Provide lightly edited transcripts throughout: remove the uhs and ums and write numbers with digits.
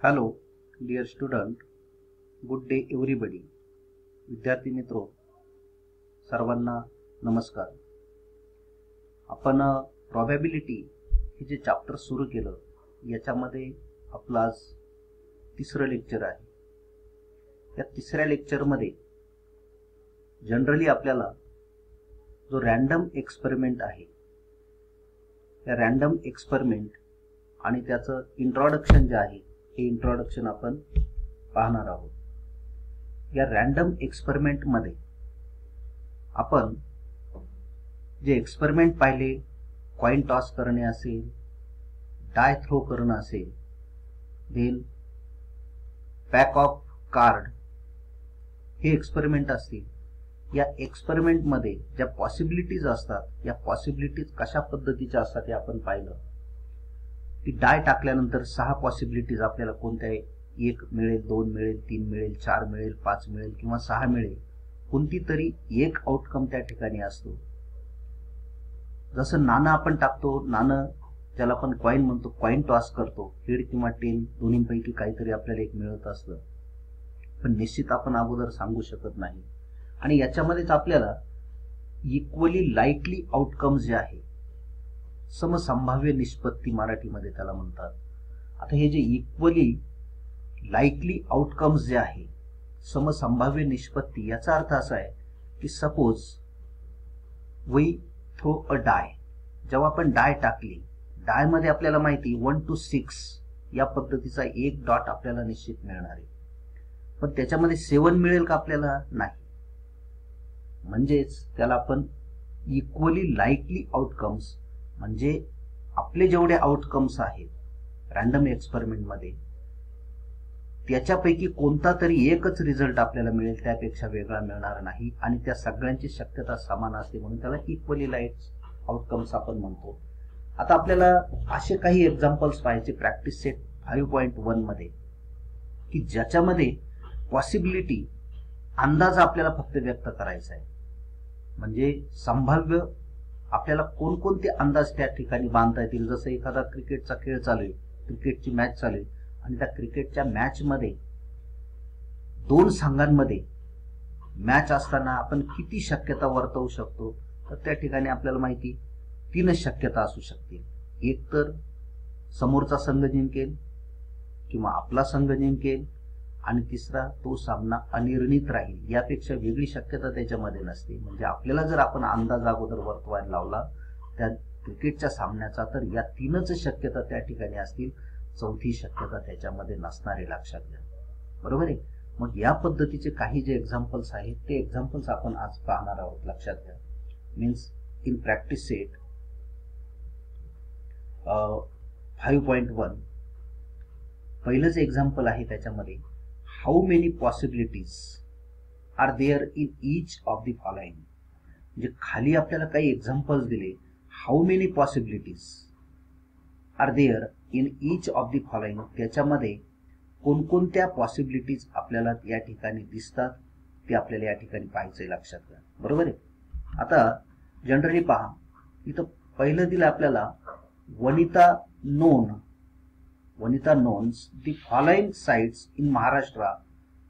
Hello dear student, good day everybody. विद्यार्थी मित्रो, सर्वांना नमस्कार. आपण प्रॉबॅबिलिटी हे जे चॅप्टर सुरू केलं याच्यामध्ये आपलं आज तिसरं लेक्चर आहे. या तिसऱ्या लेक्चरमध्ये जनरली आपल्याला जो रॅन्डम एक्सपेरिमेंट आहे या रॅन्डम एक्सपेरिमेंट आणि त्याचं इंट्रोडक्शन जे आहे हे इंट्रोडक्शन आपण पाहणार आहोत. या रॅन्डम एक्सपेरिमेंट मध्ये आपण जे एक्सपेरिमेंट पाहिले, कॉइन टॉस करणे असेल, डाय थ्रो करणं असेल, देन पॅक ऑफ कार्ड, हे एक्सपेरिमेंट असतील. या एक्सपेरिमेंट मध्ये ज्या पॉसिबिलिटीज असतात या पॉसिबिलिटीज कशा पद्धतीच्या असतात हे आपण पाहिलं. की डाय टाकल्यानंतर 6 पॉसिबिलिटीज आपल्याला कोणत्या, 1 मिळेल, 2 मिळेल, 3 मिळेल, 4 मिळेल, 5 मिळेल किंवा 6 मिळेल, कोणती तरी एक आउटकम त्या ठिकाणी असतो. जसं नाणं आपण टाकतो, नाणं ज्याला आपण कॉइन म्हणतो, कॉइन टॉस करतो, हेड किंवा टेल दोन्हीपैकी काहीतरी आपल्याला एक मिळत असतं, पण निश्चित आपण अगोदर सांगू शकत नाही. आणि याच्यामध्येच आपल्याला इक्वली लाईकली आउटकम्स जे आहे, समसंभाव्य निष्पत्ती मराठीमध्ये त्याला म्हणतात. आता हे जे इक्वली लाईकली आउटकम्स जे आहे, समसंभाव्य निष्पत्ती, याचा अर्थ असा आहे की सपोज वी थ्रो अ डाय. जेव्हा आपण डाय टाकली, डाय मध्ये आपल्याला माहिती 1 to 6 या पद्धतीचा एक डॉट आपल्याला निश्चित मिळणार आहे, पण त्याच्यामध्ये 7 मिळेल का आपल्याला? नाही. म्हणजेच त्याला आपण इक्वली लाईकली आउटकम्स, म्हणजे आपले जेवढे आउटकम्स आहेत रॅन्डम एक्सपेरिमेंट मध्ये त्याच्यापैकी कोणता तरी एकच रिझल्ट आपल्याला मिळेल, त्यापेक्षा वेगळा मिळणार नाही, आणि त्या सगळ्यांची शक्यता समान असते, म्हणून त्याला इक्वली लाईक आउटकम्स आपण म्हणतो. आता आपल्याला असे काही एक्झाम्पल्स पाहायचे प्रॅक्टिस सेट 5.1 मध्ये, की ज्याच्यामध्ये पॉसिबिलिटी, अंदाज आपल्याला फक्त व्यक्त करायचा आहे. म्हणजे संभाव्य आपल्याला कोणकोणते अंदाज त्या ठिकाणी बांधता येतील. जसं एखादा क्रिकेटचा खेळ चालू आहे, क्रिकेटची मॅच चालू आहे, आणि त्या क्रिकेटच्या मॅच मध्ये 2 संघांमध्ये मॅच असताना आपण किती शक्यता वर्तवू शकतो, तर त्या ठिकाणी आपल्याला माहिती 3 शक्यता असू शकतील. एक तर समोरचा संघ जिंकेल किंवा आपला संघ जिंकेल, आणि तिसरा तो सामना अनिर्णित राहील. यापेक्षा वेगळी शक्यता त्याच्यामध्ये नसते. म्हणजे आपल्याला जर आपण अंदाज अगोदर वर्तवायला लावला त्या क्रिकेटच्या सामन्याचा, तर या 3च शक्यता त्या ठिकाणी असतील, चौथी शक्यता त्याच्यामध्ये नसणारे, लक्षात घ्या. बरोबर आहे. मग या पद्धतीचे काही जे एक्झाम्पल्स आहेत ते एक्झाम्पल्स आपण आज पाहणार आहोत, लक्षात घ्या. मीन्स इन प्रॅक्टिस सेट 5.1 पहिलंच एक्झाम्पल आहे. त्याच्यामध्ये how many possibilities are there in each of the following. म्हणजे खाली आपल्याला काही एक्झाम्पल्स दिले, how many possibilities are there in each of the following, त्याच्यामध्ये कोणकोणत्या पॉसिबिलिटीज आपल्याला या ठिकाणी दिसतात ते आपल्याला या ठिकाणी पाहायचंय, लक्षात घ्या. बरोबर आहे. आता जनरली पहा, इथं पहिलं दिलं आपल्याला Vanita knows the following sites in Maharashtra.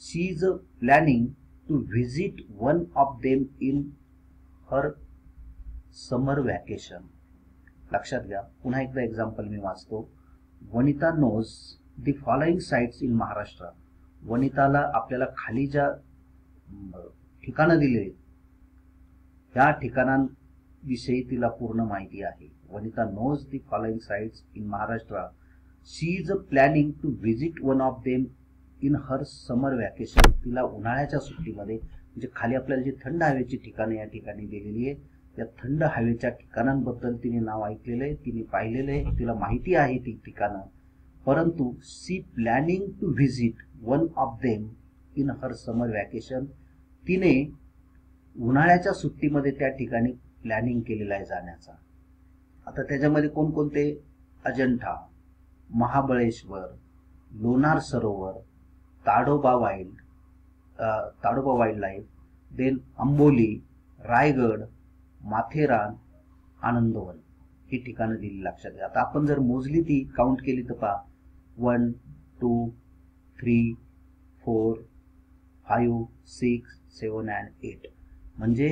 She is planning to visit one of them in her summer vacation. लक्षात घ्या. पुन्हा एकदा एक्झाम्पल मी वाचतो. Vanita knows the following sites in Maharashtra. वनिताला आपल्याला खाली ज्या ठिकाणं दिले त्या ठिकाणांविषयी तिला पूर्ण माहिती आहे. Vanita knows the following sites in Maharashtra. She is planning to visit one of them in her summer vacation. तिला उन्हाळ्याच्या सुट्टीमध्ये, म्हणजे खाली आपल्याला जी थंड हवेची ठिकाणं या ठिकाणी दिलेली आहे, त्या थंड हवेच्या ठिकाणांबद्दल तिने नाव ऐकलेलं आहे, तिने पाहिलेलं आहे, तिला माहिती आहे ती ठिकाणं. परंतु she planning to visit one of them in her summer vacation, तिने उन्हाळ्याच्या सुट्टीमध्ये त्या ठिकाणी प्लॅनिंग केलेलं आहे जाण्याचा. आता त्याच्यामध्ये कोणकोणते? अजंठा, महाबळेश्वर, लोणार सरोवर, Tadoba wild life, then Amboli, Raigad, Matheran, Anandwan, ही ठिकाणं दिली, लक्षात घ्या. आता आपण जर मोजली ती काउंट केली तर पहा 1 2 3 4 5 6 7 and 8 म्हणजे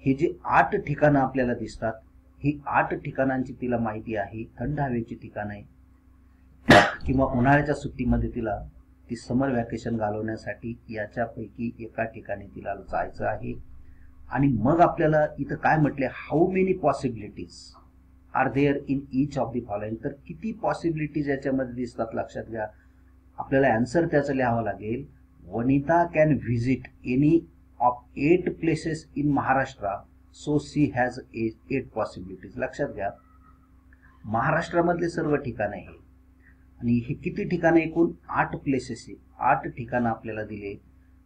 हे जे 8 ठिकाणं आपल्याला दिसतात, ही 8 ठिकाणांची तिला माहिती आहे. थंड हवेची ठिकाण आहे किंवा उन्हाळ्याच्या सुट्टीमध्ये तिला ती समर वॅकेशन घालवण्यासाठी याच्यापैकी एका ठिकाणी तिला जायचं आहे. आणि मग आपल्याला इथं काय म्हटले, how many possibilities are there in each of the following. तर किती पॉसिबिलिटीज याच्यामध्ये दिसतात लक्षात घ्या. आपल्याला आन्सर त्याचं लिहावं लागेल. Vanita can visit any of 8 places in Maharashtra, so she has 8 possibilities. लक्षात घ्या, महाराष्ट्रामधले सर्व ठिकाण आहे आणि हे किती ठिकाणं, एकूण 8 प्लेसेस आहे. 8 ठिकाणं आपल्याला दिले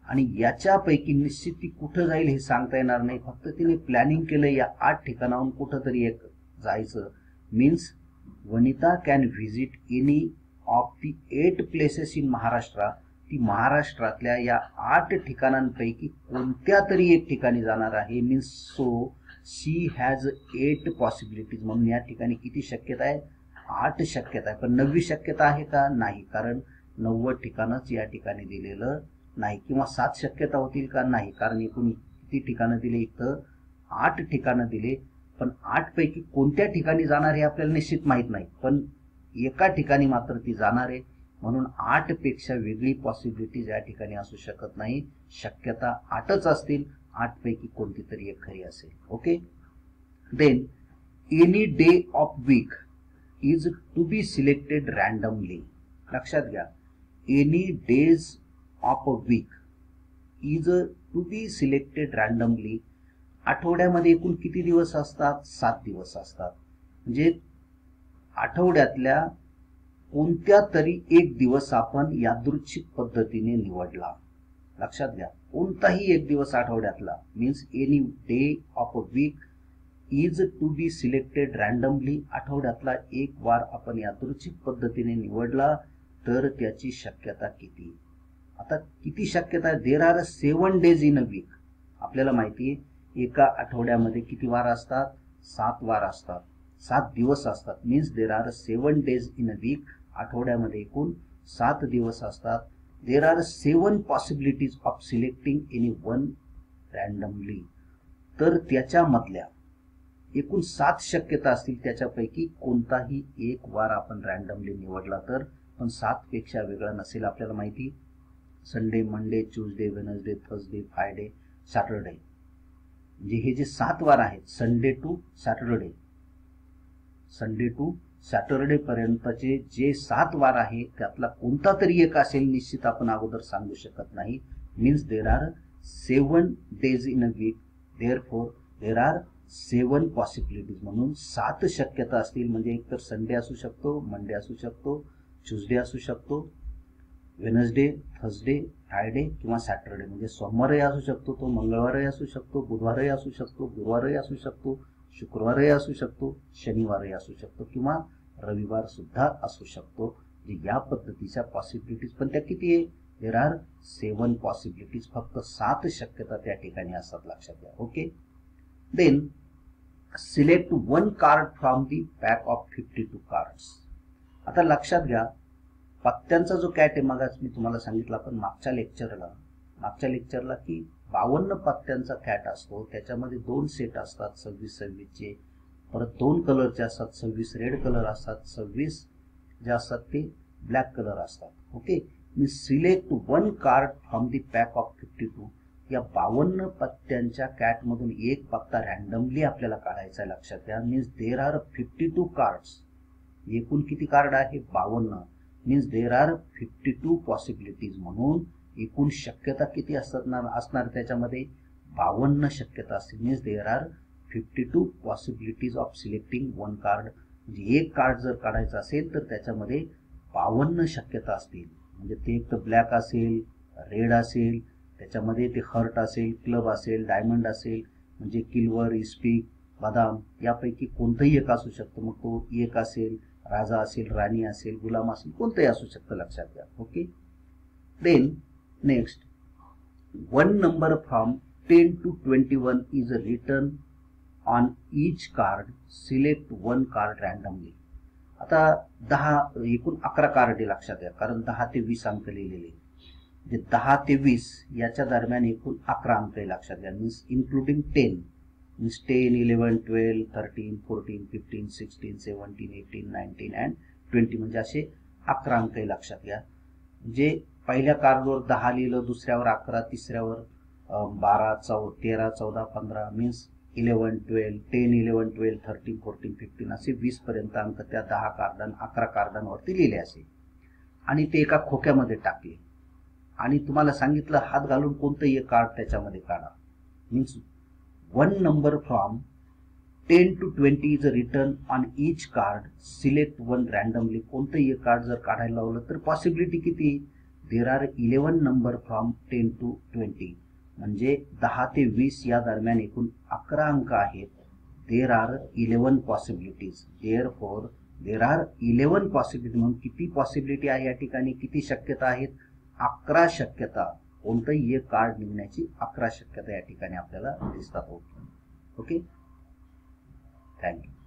आणि याच्यापैकी निश्चित ती कुठं जाईल हे सांगता येणार नाही. फक्त तिने प्लॅनिंग केलं या 8 ठिकाणाहून कुठं तरी एक जायचं. Means Vanita can visit any of the 8 places in Maharashtra. ती महाराष्ट्रातल्या या 8 ठिकाणांपैकी कोणत्या तरी एक ठिकाणी जाणार आहे. Means so she has 8 possibilities. म्हणून या ठिकाणी किती शक्यता आहे, 8 शक्यता आहे. पण 9वी शक्यता आहे का, नाही, कारण 90 ठिकाणच या ठिकाणी दिलेलं नाही. किंवा 7 शक्यता होतील का, नाही, कारण एकूण किती ठिकाणं दिले, इथं 8 ठिकाणं दिले. पण 8 पैकी कोणत्या ठिकाणी जाणार हे आपल्याला निश्चित माहित नाही, पण एका ठिकाणी मात्र ती जाणार आहे. म्हणून 8 पेक्षा वेगळी पॉसिबिलिटीज या ठिकाणी असू शकत नाही. शक्यता 8च असतील. 8 पैकी कोणती तरी एक खरी असेल. Okay. Then any day of week is to be selected randomly. लक्षात घ्या, any days of a week is to be selected randomly. आठवड्यामध्ये एकूण किती दिवस असतात, 7 दिवस असतात. म्हणजे आठवड्यातल्या कोणत्या तरी एक दिवस आपण यादृच्छिक पद्धतीने निवडला. लक्षात घ्या, कोणताही एक दिवस आठवड्यातला. Means any day of a week is to be selected randomly. आठवड्यातला एक वार आपण यादृच्छिक पद्धतीने निवडला तर त्याची शक्यता किती. आता किती शक्यता आहे, there are 7 days in a week. आपल्याला माहिती आहे एका आठवड्यामध्ये किती वार असतात, 7 वार असतात, 7 दिवस असतात. Means there are 7 days in a week. आठवड्यामध्ये एकूण 7 दिवस असतात. There are 7 possibilities of selecting any one randomly. तर त्याच्यामधल्या एकूण 7 शक्यता असतील, त्याच्यापैकी कोणताही एक वार आपण रॅन्डमली निवडला तर, पण 7 पेक्षा वेगळा नसेल. आपल्याला माहिती Sunday, Monday, Tuesday, Wednesday, Thursday, Friday, Saturday. म्हणजे हे जे 7 वार आहेत, Sunday to Saturday, Sunday to Saturday पर्यंतचे जे 7 वार आहे त्यातला कोणता तरी एक असेल, निश्चित आपण अगोदर सांगू शकत नाही. Means there are 7 days in a week, therefore there are 7 possibilities. म्हणून 7 शक्यता असतील. म्हणजे एकतर संडे असू शकतो, मंडे असू शकतो, ट्यूजडे असू शकतो, वेनसडे, थर्सडे, फ्रायडे किंवा सॅटरडे. म्हणजे सोमवारही असू शकतो, तो मंगळवारही असू शकतो, बुधवारही असू शकतो, गुरुवारही असू शकतो, शुक्रवारही असू शकतो, शनिवारही असू शकतो किंवा रविवार सुद्धा असू शकतो. या पद्धतीच्या पॉसिबिलिटीज. पण त्या किती आहे, देर आर 7 पॉसिबिलिटीज. फक्त 7 शक्यता त्या ठिकाणी असतात. लक्षात घ्या. Okay. Then select 1 card from the pack of 52 cards. आता लक्षात घ्या, पत्त्यांचा जो कॅट आहे, मगाच मी तुम्हाला सांगितलं आपण मागच्या लेक्चरला की 52 पत्त्यांचा कॅट असतो. त्याच्यामध्ये 2 सेट असतात, 26 चे. परत 2 कलरचे असतात, 26 रेड कलर असतात, 26 जे असतात ते ब्लॅक कलर असतात. Okay. Me select 1 card from the pack of 52. या 52 पत्त्यांच्या कॅट मधून एक पत्ता रॅन्डमली आपल्याला काढायचा आहे. लक्षात घ्या. Means there are 52 cards. एकूण किती कार्ड आहे, 52. Means there are 52 possibilities. म्हणून एकूण शक्यता किती असणार त्याच्यामध्ये, 52 शक्यता असतील. Means there are 52 possibilities of selecting 1 card. म्हणजे एक कार्ड जर काढायचं असेल तर त्याच्यामध्ये 52 शक्यता असतील. म्हणजे ते एक तर ब्लॅक असेल, रेड असेल, त्याच्यामध्ये ते हर्ट असेल, क्लब असेल, डायमंड असेल, म्हणजे किल्वर, इस्पिक, बदाम यापैकी कोणतंही एक असू शकतं. मग तो एक असेल, राजा असेल, राणी असेल, गुलाम असेल, कोणतंही असू शकतं. लक्षात घ्या. Okay. Then next 1 number from 10 to 21 is written on each card. Select 1 card randomly. आता 11 कार्ड लक्षात घ्या, कारण 10 ते 20 अंक लिहिलेले. 10 ते 20 याच्या दरम्यान एकूण 11 अंक लक्षात घ्या, मीन्स इन्क्लुडिंग 10, मीन्स 10, 11, 12, 13, 14, 15, 16, 17, 18, 19 अँड 20, म्हणजे असे 11 अंक लक्षात घ्या. म्हणजे पहिल्या कार्डवर 10 लिहिलं, दुसऱ्यावर 11, तिसऱ्यावर 12, 13, 14, 15, मीन्स 11, 12, 10, 11, 12, 13, 14, 15 असे 20 पर्यंत अंक त्या 10 कार्डां 11 कार्डांवरती लिहिले असे, आणि ते एका खोक्यामध्ये टाकले आणि तुम्हाला सांगितलं हात घालून कोणतंही एक कार्ड त्याच्यामध्ये काढा. Means 1 number from 10 to 20 is return on each card, select 1 randomly. कोणतंही एक कार्ड जर काढायला लावलं तर पॉसिबिलिटी किती? There are 11 number from 10 to 20, म्हणजे 10 ते 20 या दरम्यान एकूण 11 अंक आहेत. There are 11 possibilities. Therefore there are 11 possibility. म्हणून किती पॉसिबिलिटी आहे या ठिकाणी, किती शक्यता आहेत? 11 शक्यता. कोणतंही एक कार्ड निघण्याची 11 शक्यता या ठिकाणी आपल्याला दिसतात. Okay, thank you.